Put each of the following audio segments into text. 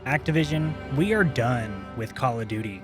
Activision, we are done with Call of Duty.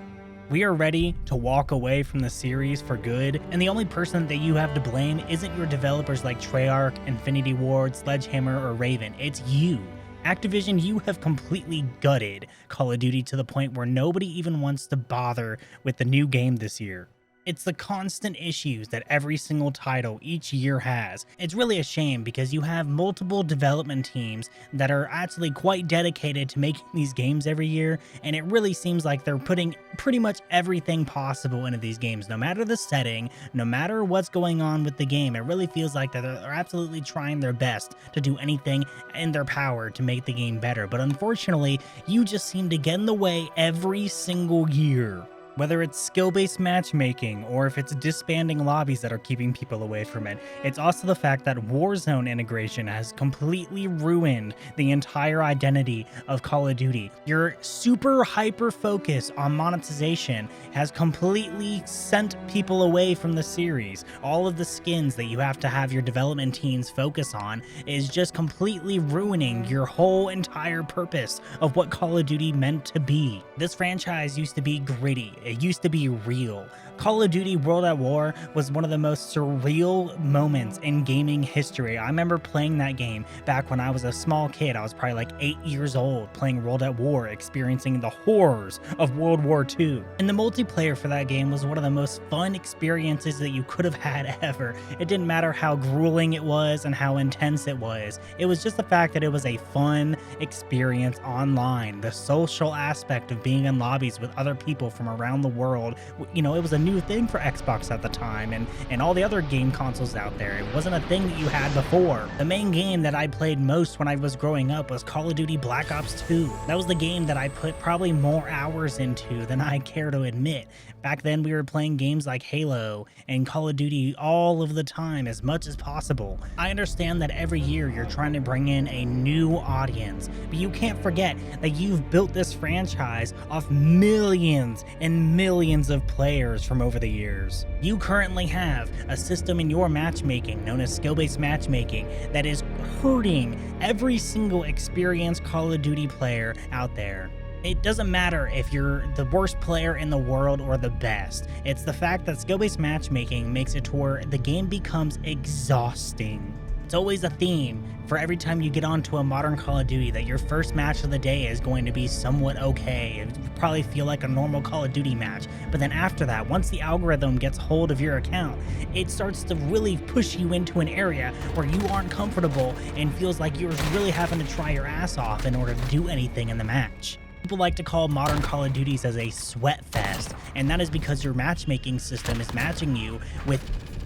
We are ready to walk away from the series for good, and the only person that you have to blame isn't your developers like Treyarch, Infinity Ward, Sledgehammer, or Raven. It's you. Activision, you have completely gutted Call of Duty to the point where nobody even wants to bother with the new game this year. It's the constant issues that every single title each year has. It's really a shame because you have multiple development teams that are actually quite dedicated to making these games every year, and it really seems like they're putting pretty much everything possible into these games. No matter the setting, no matter what's going on with the game, it really feels like that they're absolutely trying their best to do anything in their power to make the game better. But unfortunately, you just seem to get in the way every single year. Whether it's skill-based matchmaking or if it's disbanding lobbies that are keeping people away from it, it's also the fact that Warzone integration has completely ruined the entire identity of Call of Duty. Your super hyper focus on monetization has completely sent people away from the series. All of the skins that you have to have your development teams focus on is just completely ruining your whole entire purpose of what Call of Duty meant to be. This franchise used to be gritty. It used to be real. Call of Duty World at War was one of the most surreal moments in gaming history. I remember playing that game back when I was a small kid. I was probably like 8 years old playing World at War, experiencing the horrors of World War II. And the multiplayer for that game was one of the most fun experiences that you could have had ever. It didn't matter how grueling it was and how intense it was. It was just the fact that it was a fun experience online. The social aspect of being in lobbies with other people from around the world, you know, it was a new thing for Xbox at the time and all the other game consoles out there. It wasn't a thing that you had before. The main game that I played most when I was growing up was Call of Duty Black Ops 2. That was the game that I put probably more hours into than I care to admit. Back then we were playing games like Halo and Call of Duty all of the time as much as possible. I understand that every year you're trying to bring in a new audience, but you can't forget that you've built this franchise off millions and millions of players from over the years. You currently have a system in your matchmaking known as skill-based matchmaking that is hurting every single experienced Call of Duty player out there. It doesn't matter if you're the worst player in the world or the best. It's the fact that skill-based matchmaking makes it to where the game becomes exhausting. It's always a theme for every time you get onto a modern Call of Duty that your first match of the day is going to be somewhat okay. It would probably feel like a normal Call of Duty match. But then after that, once the algorithm gets hold of your account, it starts to really push you into an area where you aren't comfortable and feels like you're really having to try your ass off in order to do anything in the match. People like to call modern Call of Duties as a sweat fest, and that is because your matchmaking system is matching you with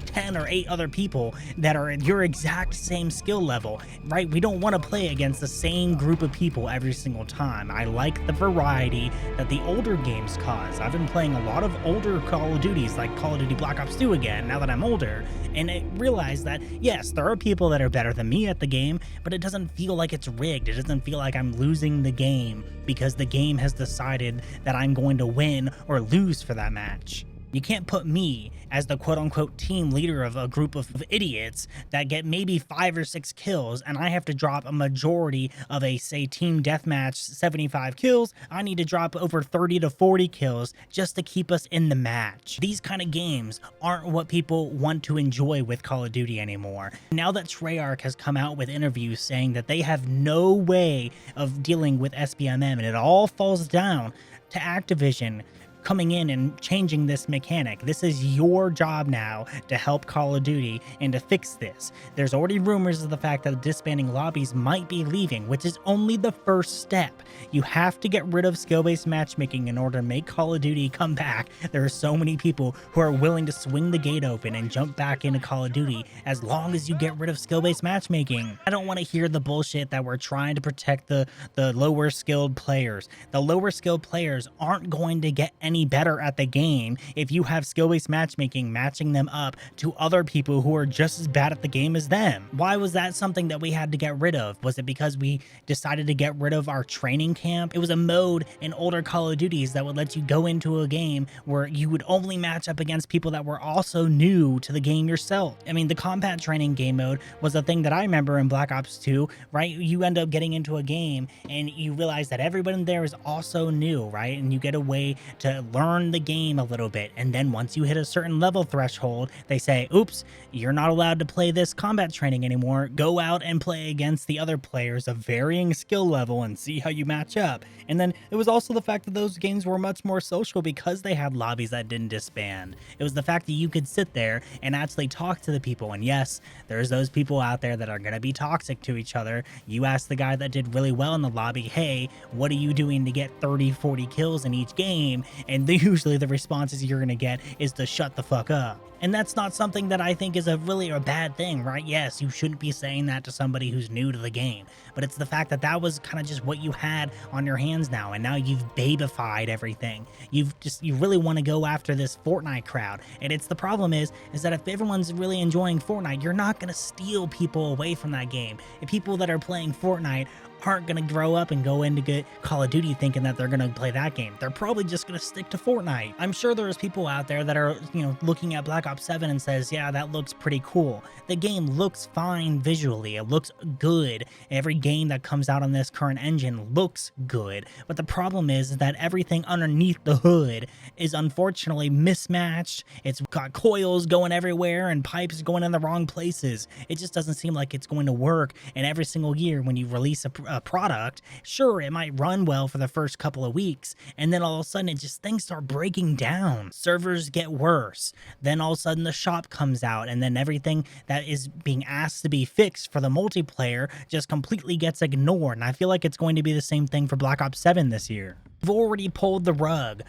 10 or 8 other people that are at your exact same skill level, right? We don't want to play against the same group of people every single time. I like the variety that the older games cause. I've been playing a lot of older Call of Duties, like Call of Duty Black Ops 2 again, now that I'm older, and I realized that, yes, there are people that are better than me at the game, but it doesn't feel like it's rigged. It doesn't feel like I'm losing the game because the game has decided that I'm going to win or lose for that match. You can't put me as the quote-unquote team leader of a group of idiots that get maybe 5 or 6 kills, and I have to drop a majority of a, say, team deathmatch 75 kills. I need to drop over 30 to 40 kills just to keep us in the match. These kind of games aren't what people want to enjoy with Call of Duty anymore. Now that Treyarch has come out with interviews saying that they have no way of dealing with SBMM, and it all falls down to Activision coming in and changing this mechanic. This is your job now to help Call of Duty and to fix this. There's already rumors of the fact that disbanding lobbies might be leaving, which is only the first step. You have to get rid of skill-based matchmaking in order to make Call of Duty come back. There are so many people who are willing to swing the gate open and jump back into Call of Duty as long as you get rid of skill-based matchmaking. I don't want to hear the bullshit that we're trying to protect the lower skilled players. The lower skilled players aren't going to get any better at the game if you have skill-based matchmaking matching them up to other people who are just as bad at the game as them. Why was that something that we had to get rid of? Was it because we decided to get rid of our training camp? It was a mode in older Call of Duties that would let you go into a game where you would only match up against people that were also new to the game yourself. I mean, the combat training game mode was a thing that I remember in Black Ops 2, right? You end up getting into a game and you realize that everybody there is also new, right? And you get a way to learn the game a little bit. And then once you hit a certain level threshold, they say, oops, you're not allowed to play this combat training anymore. Go out and play against the other players of varying skill level and see how you match up. And then it was also the fact that those games were much more social because they had lobbies that didn't disband. It was the fact that you could sit there and actually talk to the people. And yes, there's those people out there that are going to be toxic to each other. You ask the guy that did really well in the lobby, hey, what are you doing to get 30, 40 kills in each game? And usually the responses you're going to get is to shut the fuck up. And that's not something that I think is a bad thing, right? Yes, you shouldn't be saying that to somebody who's new to the game, but it's the fact that that was kind of just what you had on your hands now, and now you've babified everything. You really want to go after this Fortnite crowd, and it's the problem is that if everyone's really enjoying Fortnite, you're not going to steal people away from that game. If people that are playing Fortnite aren't going to grow up and go into good Call of Duty thinking that they're going to play that game. They're probably just going to stick to Fortnite. I'm sure there's people out there that are, looking at Black Ops 7 and says, yeah, that looks pretty cool. The game looks fine visually. It looks good. Every game that comes out on this current engine looks good. But the problem is that everything underneath the hood is unfortunately mismatched. It's got coils going everywhere and pipes going in the wrong places. It just doesn't seem like it's going to work. And every single year when you release a product, sure, it might run well for the first couple of weeks, and then all of a sudden things start breaking down. Servers get worse. Then all of a sudden the shop comes out, and then everything that is being asked to be fixed for the multiplayer just completely gets ignored. And I feel like it's going to be the same thing for Black Ops 7 this year. We've already pulled the rug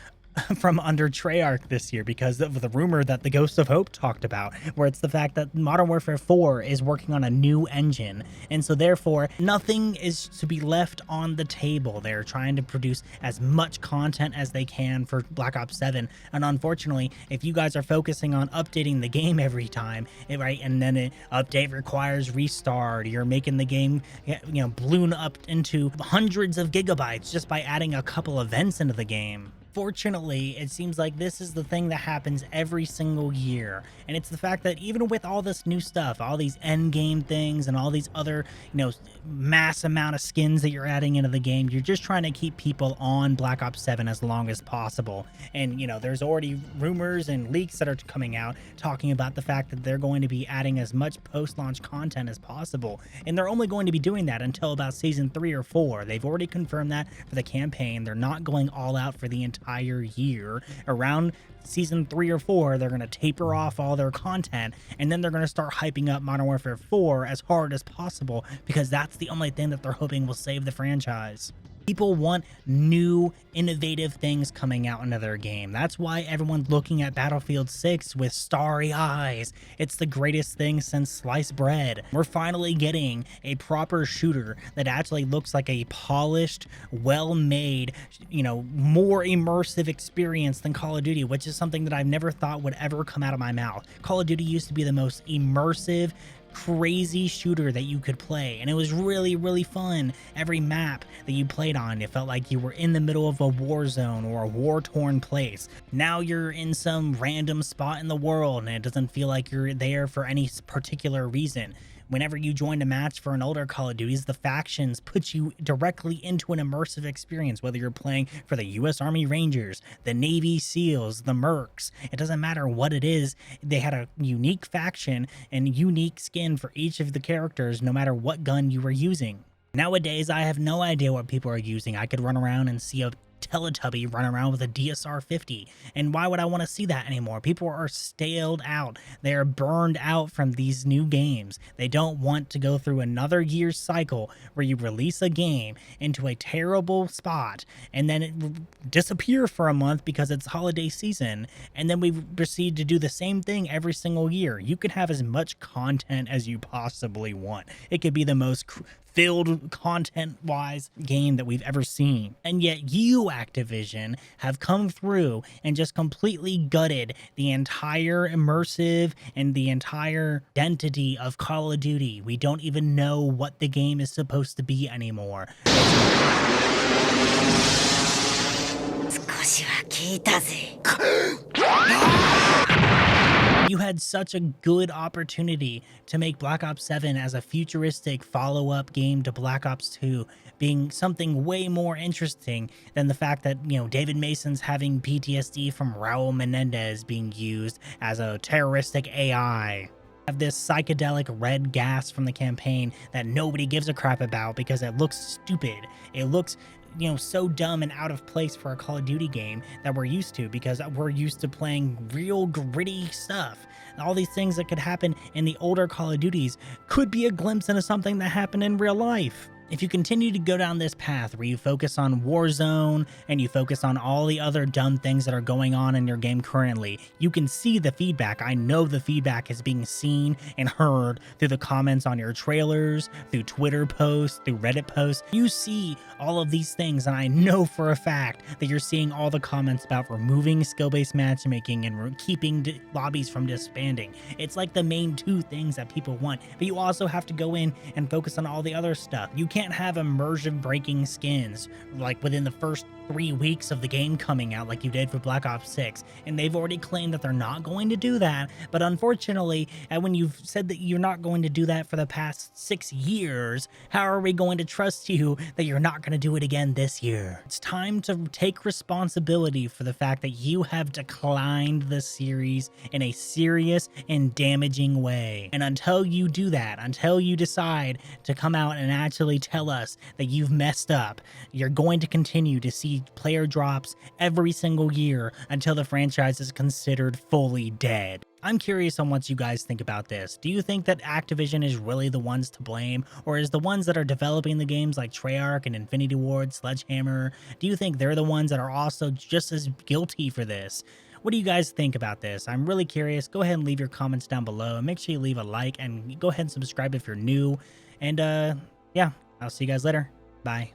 from under Treyarch this year because of the rumor that the Ghost of Hope talked about, where it's the fact that Modern Warfare 4 is working on a new engine, and so therefore nothing is to be left on the table. They're trying to produce as much content as they can for Black Ops 7, and unfortunately, if you guys are focusing on updating the game every time, right, and then an update requires restart, you're making the game, balloon up into hundreds of gigabytes just by adding a couple events into the game. Fortunately, it seems like this is the thing that happens every single year, and it's the fact that even with all this new stuff, all these end game things and all these other, mass amount of skins that you're adding into the game, you're just trying to keep people on Black Ops 7 as long as possible. And, there's already rumors and leaks that are coming out talking about the fact that they're going to be adding as much post-launch content as possible, and they're only going to be doing that until about Season 3 or 4. They've already confirmed that for the campaign. They're not going all out for the entire year. Around Season 3 or 4, they're going to taper off all their content, and then they're going to start hyping up Modern Warfare 4 as hard as possible, because that's the only thing that they're hoping will save the franchise. People want new, innovative things coming out into their game. That's why everyone's looking at Battlefield 6 with starry eyes. It's the greatest thing since sliced bread. We're finally getting a proper shooter that actually looks like a polished, well-made, more immersive experience than Call of Duty, which is something that I've never thought would ever come out of my mouth. Call of Duty used to be the most immersive, crazy shooter that you could play, and it was really, really fun. Every map that you played on, it felt like you were in the middle of a war zone or a war-torn place. Now you're in some random spot in the world, and it doesn't feel like you're there for any particular reason. Whenever you joined a match for an older Call of Duties, the factions put you directly into an immersive experience, whether you're playing for the U.S. Army Rangers, the Navy SEALs, the Mercs. It doesn't matter what it is. They had a unique faction and unique skin for each of the characters, no matter what gun you were using. Nowadays, I have no idea what people are using. I could run around and see a Teletubby run around with a DSR 50, and why would I want to see that anymore? People are staled out. They're burned out from these new games. They don't want to go through another year's cycle where you release a game into a terrible spot and then it disappear for a month because it's holiday season, and then we proceed to do the same thing every single year. You can have as much content as you possibly want. It could be the most filled content-wise game that we've ever seen. And yet you, Activision, have come through and just completely gutted the entire immersive and the entire identity of Call of Duty. We don't even know what the game is supposed to be anymore. You had such a good opportunity to make Black Ops 7 as a futuristic follow-up game to Black Ops 2 being something way more interesting than the fact that, you know, David Mason's having PTSD from Raul Menendez being used as a terroristic AI. Have this psychedelic red gas from the campaign that nobody gives a crap about because it looks stupid. It looks, you know, so dumb and out of place for a Call of Duty game that we're used to, because we're used to playing real gritty stuff. All these things that could happen in the older Call of Duties could be a glimpse into something that happened in real life. If you continue to go down this path where you focus on Warzone and you focus on all the other dumb things that are going on in your game currently, you can see the feedback. I know the feedback is being seen and heard through the comments on your trailers, through Twitter posts, through Reddit posts. You see all of these things, and I know for a fact that you're seeing all the comments about removing skill-based matchmaking and keeping lobbies from disbanding. It's like the main two things that people want, but you also have to go in and focus on all the other stuff. You can't have immersion breaking skins like within the first 3 weeks of the game coming out like you did for Black Ops 6, and they've already claimed that they're not going to do that. But unfortunately, when you've said that you're not going to do that for the past 6 years, how are we going to trust you that you're not going to do it again this year? It's time to take responsibility for the fact that you have declined the series in a serious and damaging way. And until you do that, until you decide to come out and actually tell us that you've messed up, you're going to continue to see player drops every single year until the franchise is considered fully dead. I'm curious on what you guys think about this. Do you think that Activision is really the ones to blame, or is the ones that are developing the games like Treyarch and Infinity Ward, Sledgehammer, do you think they're the ones that are also just as guilty for this? What do you guys think about this? I'm really curious. Go ahead and leave your comments down below, and make sure you leave a like and go ahead and subscribe if you're new. And yeah, I'll see you guys later. Bye.